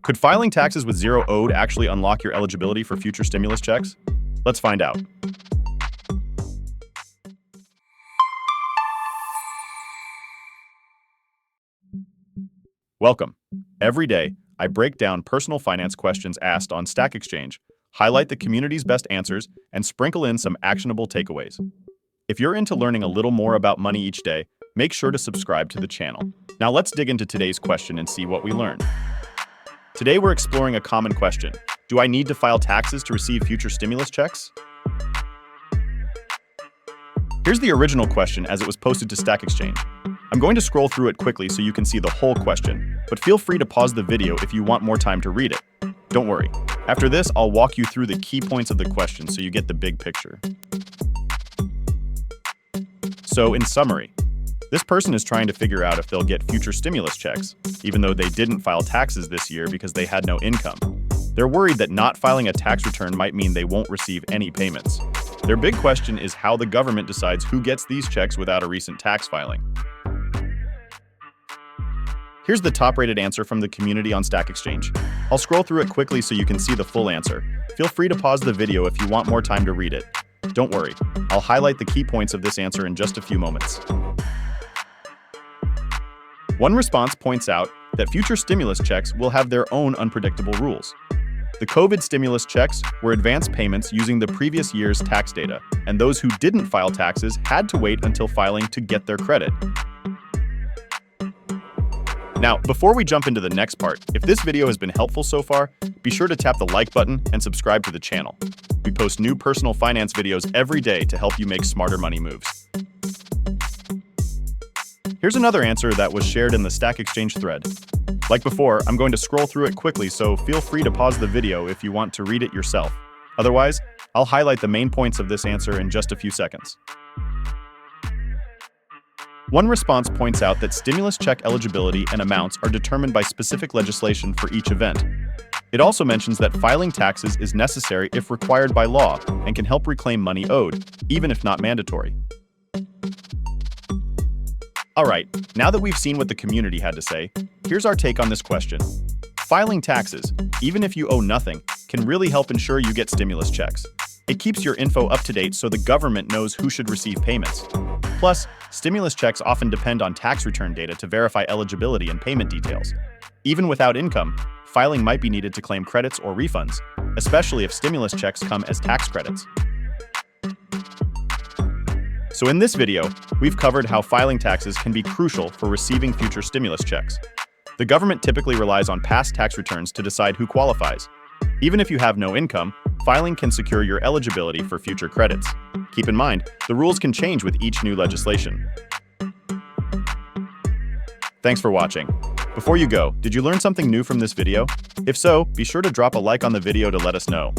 Could filing taxes with zero owed actually unlock your eligibility for future stimulus checks? Let's find out. Welcome. Every day, I break down personal finance questions asked on Stack Exchange, highlight the community's best answers, and sprinkle in some actionable takeaways. If you're into learning a little more about money each day, make sure to subscribe to the channel. Now let's dig into today's question and see what we learn. Today we're exploring a common question. Do I need to file taxes to receive future stimulus checks? Here's the original question as it was posted to Stack Exchange. I'm going to scroll through it quickly so you can see the whole question, but feel free to pause the video if you want more time to read it. Don't worry. After this, I'll walk you through the key points of the question so you get the big picture. So, in summary, this person is trying to figure out if they'll get future stimulus checks, even though they didn't file taxes this year because they had no income. They're worried that not filing a tax return might mean they won't receive any payments. Their big question is how the government decides who gets these checks without a recent tax filing. Here's the top-rated answer from the community on Stack Exchange. I'll scroll through it quickly so you can see the full answer. Feel free to pause the video if you want more time to read it. Don't worry, I'll highlight the key points of this answer in just a few moments. One response points out that future stimulus checks will have their own unpredictable rules. The COVID stimulus checks were advance payments using the previous year's tax data, and those who didn't file taxes had to wait until filing to get their credit. Now, before we jump into the next part, if this video has been helpful so far, be sure to tap the like button and subscribe to the channel. We post new personal finance videos every day to help you make smarter money moves. Here's another answer that was shared in the Stack Exchange thread. Like before, I'm going to scroll through it quickly, so feel free to pause the video if you want to read it yourself. Otherwise, I'll highlight the main points of this answer in just a few seconds. One response points out that stimulus check eligibility and amounts are determined by specific legislation for each event. It also mentions that filing taxes is necessary if required by law and can help reclaim money owed, even if not mandatory. Alright, now that we've seen what the community had to say, here's our take on this question. Filing taxes, even if you owe nothing, can really help ensure you get stimulus checks. It keeps your info up to date so the government knows who should receive payments. Plus, stimulus checks often depend on tax return data to verify eligibility and payment details. Even without income, filing might be needed to claim credits or refunds, especially if stimulus checks come as tax credits. So in this video, we've covered how filing taxes can be crucial for receiving future stimulus checks. The government typically relies on past tax returns to decide who qualifies. Even if you have no income, filing can secure your eligibility for future credits. Keep in mind, the rules can change with each new legislation. Thanks for watching. Before you go, did you learn something new from this video? If so, be sure to drop a like on the video to let us know.